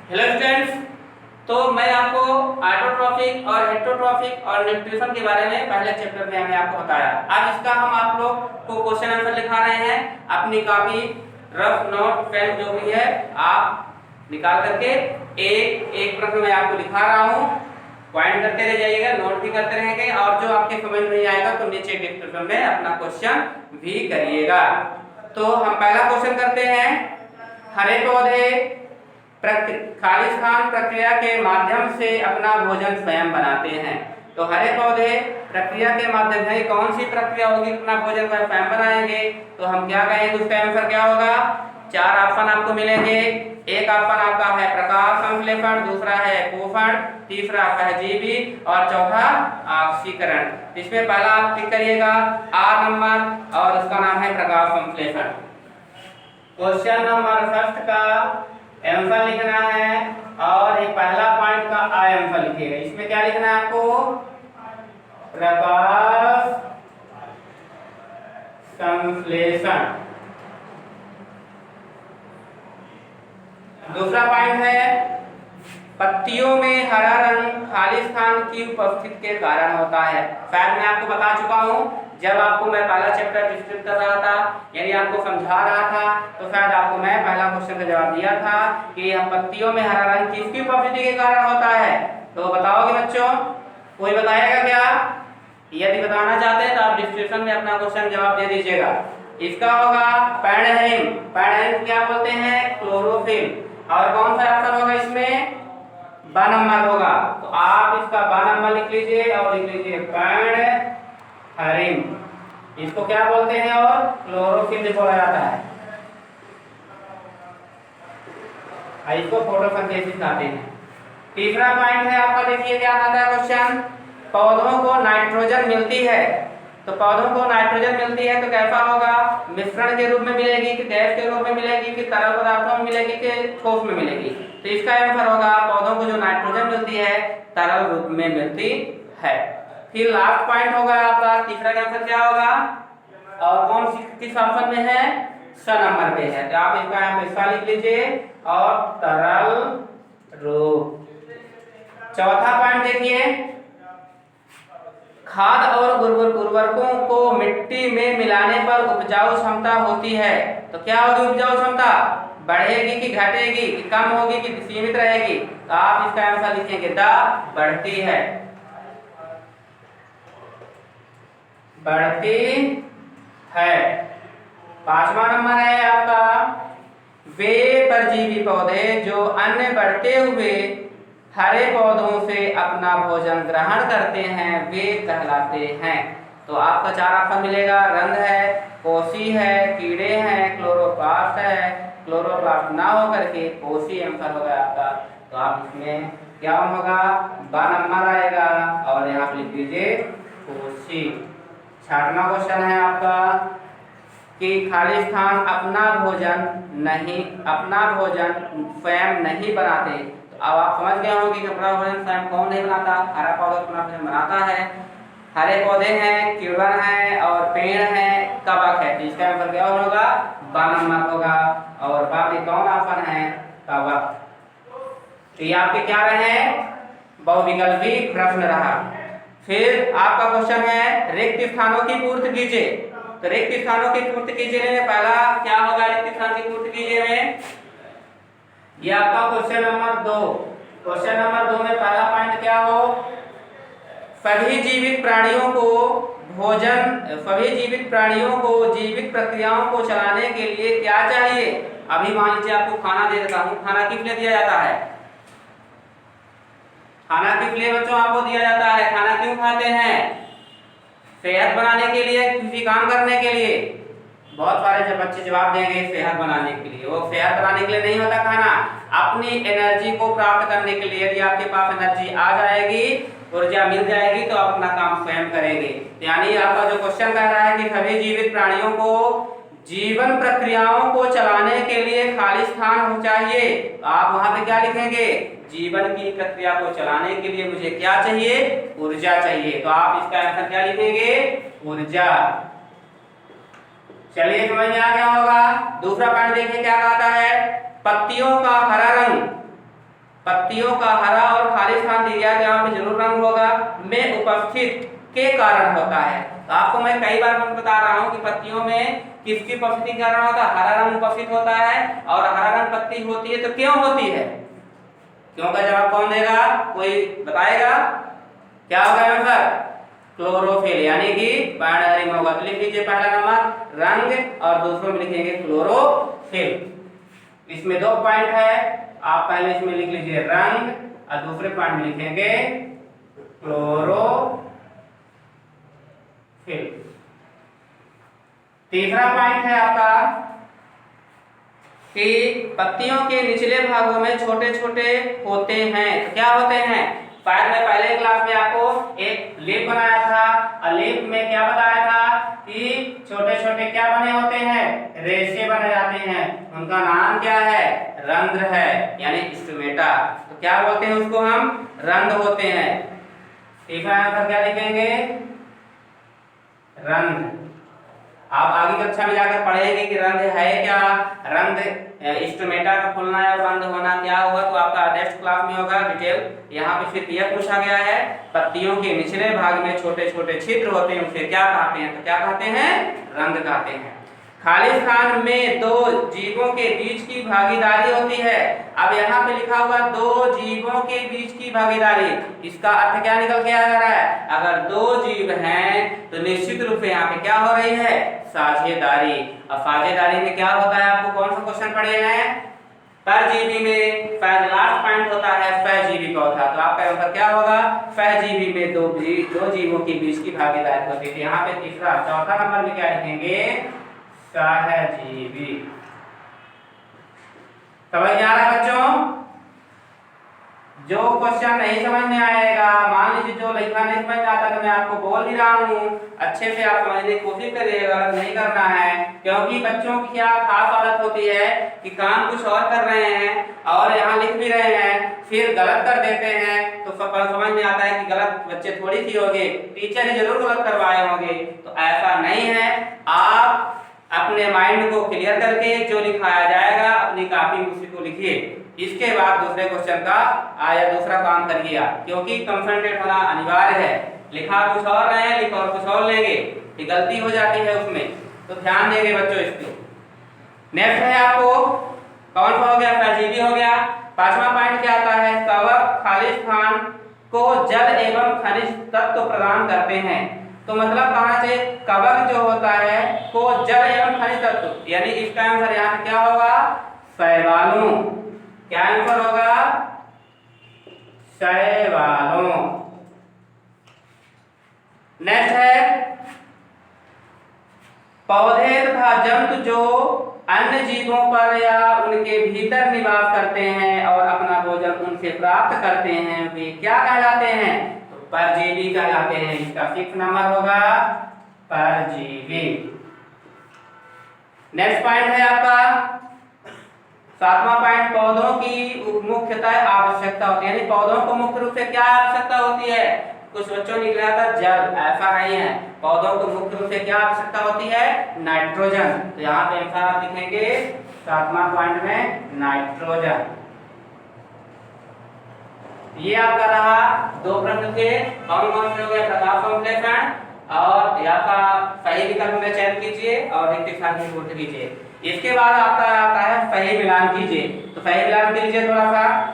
Hello students. तो मैं आपको ऑटोट्रॉफिक और हेटेरोट्रॉफिक और न्यूट्रिशन के बारे में पहले चैप्टर में मैंने आपको बताया। अब इसका हम आप लोग को क्वेश्चन आंसर लिखा रहे हैं। अपनी कॉपी, रफ नोट, पेन जो भी है आप निकाल करके एक एक प्रश्न में आपको लिखा रहा हूँ। पॉइंट करते रह जाइएगा, नोट भी करते रहेंगे और जो आपके समझ नहीं आएगा तो नीचे डिस्क्रिप्शन में अपना क्वेश्चन भी करिएगा। तो हम पहला क्वेश्चन करते हैं। हरे पौधे खालिस्तान प्रक्रिया के माध्यम से अपना भोजन स्वयं बनाते हैं। तो हरे पौधे प्रक्रिया के माध्यम से कौन सी प्रक्रिया होगी अपना भोजन स्वयं बनाएंगे? तो हम क्या कहेंगे, उसका आंसर क्या होगा? चार ऑप्शन आपको मिलेंगे। एक ऑप्शन आपका है प्रकाश संश्लेषण, दूसरा है पोषण, तीसरा सहजीवी और चौथा ऑक्सीकरण। इसमें पहला आप टिक करिएगा आर नंबर और उसका नाम है प्रकाश संश्लेषण। क्वेश्चन नंबर फर्स्ट का आंसर लिखना है और एक पहला पॉइंट का आंसर लिखिएगा। इसमें क्या लिखना है आपको? प्रकाश संश्लेषण। दूसरा पॉइंट है पत्तियों में हरा रंग खालिस्तान की उपस्थिति के कारण होता है। शायद मैं आपको बता चुका हूं जब आपको मैं पहला चैप्टर डिस्कस कर रहा था, यानी आपको समझा रहा था, तो शायद आपको मैं पहला क्वेश्चन का जवाब दिया था कि यह पत्तियों में हरा रंग किसकी उपस्थिति के कारण होता है। तो बताओगे बच्चों? कोई बताएगा क्या? यदि बताना चाहते हैं तो आप डिस्क्रिप्शन में अपना क्वेश्चन जवाब दे दीजिएगा। इसका होगा पैरहैम। पैरहैम क्या बोलते हैं? क्लोरोफिल। और कौन सा ऑप्शन होगा इसमें? ब नंबर होगा। तो आप इसका ब नंबर लिख लीजिए और लिख लीजिए पैरहैम। इसको क्या बोलते हैं? और क्लोरोफिल बोला जाता है। इसको फोटोसिंथेसिस कहते हैं। तीसरा पॉइंट है आपका, देखिए क्या आता है क्वेश्चन। पौधों को नाइट्रोजन मिलती है। तो पौधों को नाइट्रोजन मिलती है तो कैसा होगा? मिश्रण के रूप में मिलेगी कि गैस के रूप में मिलेगी कि तरल पदार्थों में मिलेगी कि ठोस में मिलेगी? तो इसका आंसर होगा पौधों को जो नाइट्रोजन मिलती है तरल रूप में मिलती है। फिर लास्ट पॉइंट होगा आपका, तीसरा का आंसर क्या होगा? और कौन सी किस ऑप्शन में है? स नंबर पे है। तो आप इसका यहाँ पे स लिख लीजिए और तरल रूप। चौथा पॉइंट देखिए, खाद और उर्वरकों को मिट्टी में मिलाने पर उपजाऊ क्षमता होती है। तो क्या होगी उपजाऊ क्षमता? बढ़ेगी कि घटेगी कि कम होगी कि सीमित रहेगी? तो आप इसका आंसर लिखेंगे द, बढ़ती है। बढ़ती है। पांचवा नंबर है आपका, वे परजीवी पौधे जो अन्य बढ़ते हुए हरे पौधों से अपना भोजन ग्रहण करते हैं वे कहलाते हैं। तो आपका चार ऑप्शन मिलेगा। रंग है, कोशी है, कीड़े हैं, क्लोरोप्लास्ट है। क्लोरोप्लास्ट ना होकर के कोशी आंसर होगा आपका। तो आप इसमें क्या होगा? ब नंबर आएगा और यहाँ पे लिख दीजिए कोशी। छठवां क्वेश्चन है आपका कि खालिस्तान अपना भोजन स्वयं नहीं बनाते। अब आप समझ गए होंगे कि अपना भोजन स्वयं कौन नहीं बनाता? हरा पौधा अपना भोजन बनाता है। हरे पौधे हैं, कीड़न है और पेड़ है, कवक है। तो इसका आंसर क्या होगा? ब नंबर होगा। और बाकी कौन ऑप्शन है? कवक। तो ये आपके क्या रहे? बहुविकल्पी प्रश्न रहा। फिर आपका क्वेश्चन है रिक्त स्थानों की पूर्ति कीजिए। तो रिक्त स्थानों की पूर्ति कीजिए में पहला क्या होगा? रिक्त स्थान की पूर्ति कीजिए में ये आपका क्वेश्चन नंबर 2। क्वेश्चन नंबर 2 में पहला पॉइंट क्या हो? सभी जीवित प्राणियों को जीवित प्रक्रियाओं को चलाने के लिए क्या चाहिए? अभी मान लीजिए आपको खाना दे देता हूँ। खाना किस लिए दिया जाता है? खाना किस लिए बच्चों आपको दिया जाता है? खाना क्यों खाते हैं? सेहत बनाने के लिए, किसी काम करने के लिए? बहुत सारे जब बच्चे जवाब देंगे सेहत बनाने के लिए। वो सेहत बनाने के लिए नहीं होता खाना, अपनी एनर्जी को प्राप्त करने के लिए। यदि आपके पास एनर्जी आ जाएगी, ऊर्जा मिल जाएगी तो आप अपना काम स्वयं करेंगे। यानी आपका जो क्वेश्चन कह रहा है कि सभी जीवित प्राणियों को जीवन प्रक्रियाओं को चलाने के लिए खालिस्तान चाहिए। तो आप वहां पे क्या लिखेंगे? जीवन की प्रक्रिया को चलाने के लिए मुझे क्या चाहिए? ऊर्जा चाहिए। तो आप इसका आंसर क्या लिखेंगे? ऊर्जा। चलिए समझ में आ गया होगा। दूसरा पॉइंट देखिए क्या कहता है। पत्तियों का हरा रंग पत्तियों का हरा और खाली स्थान दिया गया यहाँ पे जरूर रंग होगा, में उपस्थित के कारण होता है। तो आपको मैं कई बार बता रहा हूँ कि पत्तियों में किसकी उपस्थिति के कारण होता है, हरा रंग उपस्थित होता है। और हरा रंग पत्ती होती है तो क्यों होती है, क्यों का जवाब कौन देगा, कोई बताएगा? क्या होगा आंसर? क्लोरोफिल, यानी कि पर्णहरी में होगा। तो लिख लीजिए पहला नंबर रंग और दूसरों में लिखेंगे क्लोरोफिल। इसमें 2 पॉइंट है, आप पहले इसमें लिख लीजिए रंग और दूसरे पॉइंट में लिखेंगे क्लोरोफिल। तीसरा पॉइंट है आपका कि पत्तियों के निचले भागों में छोटे छोटे होते हैं। तो क्या होते हैं? शायद मैं पहले क्लास में आपको एक लीफ बनाया था और लीफ में क्या बताया था कि छोटे छोटे क्या बने होते हैं, रेशे बने जाते हैं। उनका नाम क्या है? रंध्र है, यानी स्टोमेटा। तो क्या बोलते हैं उसको हम? रंध्र होते हैं। तीसरा आंसर क्या लिखेंगे? रंध्र। आप आगे कक्षा में जाकर पढ़ेंगे कि रंध्र है क्या, रंध्र स्टोमेटा का खुलना है और बंद होना क्या हुआ, तो आपका नेक्स्ट क्लास में होगा डिटेल। यहाँ पे सिर्फ यह पूछा गया है पत्तियों के निचले भाग में छोटे छोटे छिद्र होते हैं, उसे क्या कहते हैं? तो क्या कहते हैं? रंध्र कहते हैं। खाली स्थान में 2 जीवों के बीच की भागीदारी होती है। अब यहाँ पे लिखा हुआ 2 जीवों के बीच की भागीदारी, इसका अर्थ क्या निकल के आ रहा है? अगर 2 जीव हैं तो निश्चित रूप से यहाँ पे क्या हो रही है? साझेदारी। अब साझेदारी में क्या होता है, आपको कौन सा क्वेश्चन पढ़े हैं? परजीवी में शायद लास्ट पॉइंट होता है सहजीवी का होता है। तो आपका आंसर क्या होगा? सहजीवी में 2 जीवों के बीच की भागीदारी होती है। यहाँ पे तीसरा चौथा नंबर में क्या लिखेंगे? सहजीवी। समझ में आ रहा है बच्चों? जो क्वेश्चन नहीं समझ में आएगा, मान लीजिए जो लिखा नहीं समझ में आता, तो मैं आपको बोल भी रहा हूँ, अच्छे से आप समझने की कोशिश करिएगा, गलत नहीं करना है। क्योंकि बच्चों की क्या खास आदत होती है कि काम कुछ और कर रहे हैं और यहाँ लिख भी रहे हैं, फिर गलत कर देते हैं। तो समझ में आता है कि गलत बच्चे थोड़ी सी होंगे, टीचर ही जरूर गलत करवाए होंगे। तो ऐसा नहीं है, आप अपने माइंड को क्लियर करके जो लिखाया जाएगा अपनी कॉपी में उसी को लिखिए। इसके बाद दूसरे क्वेश्चन का या दूसरा काम करिए आप, क्योंकि कंसंट्रेट होना अनिवार्य है। लिखा कुछ और रहे हैं, लिखा और कुछ और लेंगे, ये गलती हो जाती है उसमें, तो ध्यान देंगे बच्चों इसको। नेक्स्ट है आपको कौन सा हो गया? सहजीवी हो गया। 5वां पॉइंट क्या आता है? कवक खाली स्थान को जल एवं खनिज तत्व प्रदान करते हैं। तो मतलब कहां से? कवक जो होता है को जल एवं खनिज तत्व, यानी इसका आंसर यहाँ पे क्या होगा? शैवालों। क्या आंसर होगा? शैवालों। नेक्स्ट है पौधे तथा जंतु जो अन्य जीवों पर या उनके भीतर निवास करते हैं और अपना भोजन उनसे प्राप्त करते हैं, वे क्या कहलाते हैं? तो परजीवी कहलाते हैं। इसका 6 नंबर होगा परजीवी। नेक्स्ट पॉइंट है आपका 7वां पॉइंट, पौधों की मुख्यतः आवश्यकता होती है, यानी पौधों को मुख्य रूप से क्या आवश्यकता होती है? कुछ बच्चों ने लिखा था जल, ऐसा नहीं है। पौधों को मुख्य रूप से क्या आवश्यकता होती है? नाइट्रोजन। तो यहाँ पे आंसर आप लिखेंगे 7वां पॉइंट में नाइट्रोजन। ये आपका रहा 2 प्रश्न थे, कौन कौन से हो गए? प्रकाश संश्लेषण और या का सही विकल्प में चयन कीजिए और रिक्तिक स्थान की पूर्ति कीजिए। इसके बाद आपका आता है सही मिलान कीजिए। तो सही मिलान कीजिए थोड़ा सा।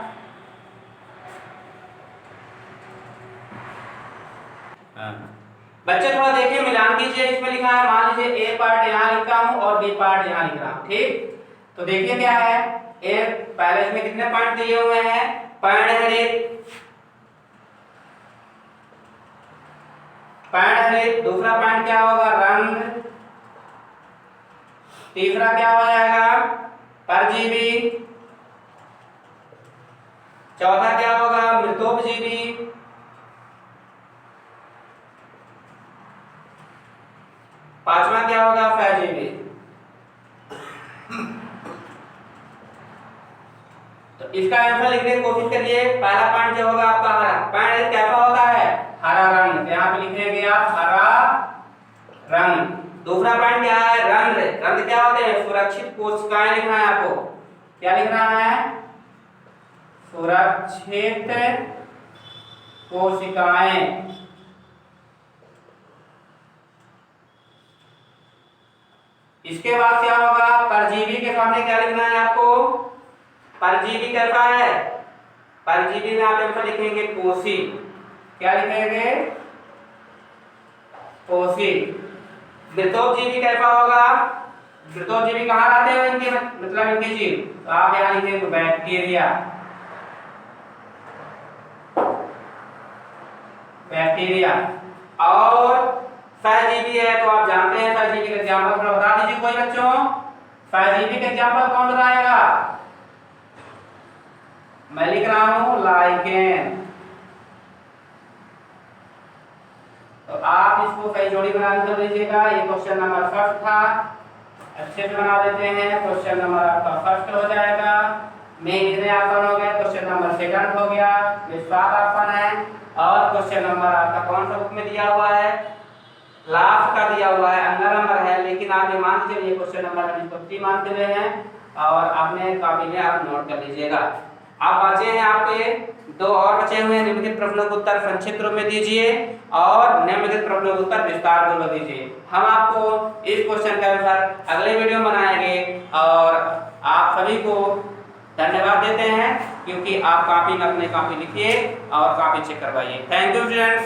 बच्चे थोड़ा देखिए, मिलान कीजिए। इसमें लिखा है, मान लीजिए ए पार्ट यहाँ लिखता हूँ और बी पार्ट यहाँ लिख रहा हूँ, ठीक? तो देखिए क्या है, ए पहले इसमें कितने पॉइंट दिए हुए हैं? पर्णहरित, पर्णहरित। दूसरा पॉइंट क्या होगा? रंग। तीसरा क्या हो जाएगा? परजीवी। चौथा क्या होगा? मृतोपजीवी। पांचवा क्या होगा? सहजीवी। तो इसका आंसर लिखने की कोशिश करिए। पहला पॉइंट जो होगा आपका हरा, पॉइंट कैसा होता है? हरा रंग। यहाँ पे लिखेंगे आप हरा रंग। दूसरा पॉइंट क्या है? रंध्र। रंध्र क्या होते हैं? सुरक्षित कोशिकाएं लिखना है आपको। क्या लिखना है? सुरक्षित कोशिकाएं। इसके बाद क्या होगा, परजीवी के सामने क्या लिखना है आपको, परजीवी कैसा है, परजीवी में आप ऐसा लिखेंगे कोशी, क्या लिखेंगे, कोशी। मृतोपजीवी कैसा होगा, मृतोपजीवी कहाँ रहते हैं इनके, मतलब इनके जीव, तो आप यहाँ लिखेंगे बैक्टीरिया, बैक्टीरिया। और सहजीवी है तो आप जानते हैं सहजीवी का एग्जांपल थोड़ा बता दीजिए कोई बच्चों, सहजीवी का एग्जांपल कौन बताएगा, मैं लिख रहा हूं लाइकेन। तो आप इसको सही जोड़ी बना कर लीजिएगा। ये क्वेश्चन नंबर फर्स्ट था, अच्छे से बना देते हैं, क्वेश्चन नंबर आपका फर्स्ट हो जाएगा। में इतने आसान हो गए, क्वेश्चन नंबर सेकंड हो गया, ये 7 आसान है। और क्वेश्चन नंबर आपका कौन सा बुक में दिया हुआ है, लास्ट का दिया हुआ है, अंदर नंबर है, लेकिन आप ये मान के चलिए क्वेश्चन नंबर हम इसको 3 मानते हुए हैं, और आपने कॉपी में आप नोट कर लीजिएगा। आप बचे हैं आपके 2 और बचे हुए हैं, निम्नलिखित प्रश्नों का उत्तर संक्षिप्त रूप में दीजिए और निम्नलिखित प्रश्नों का उत्तर विस्तार पूर्वक दीजिए। हम आपको इस क्वेश्चन के अनुसार अगले वीडियो में बनाएंगे, और आप सभी को धन्यवाद देते हैं क्योंकि आप कॉपी में अपने कॉपी लिखिए और कॉपी चेक करवाइए। Thank you students.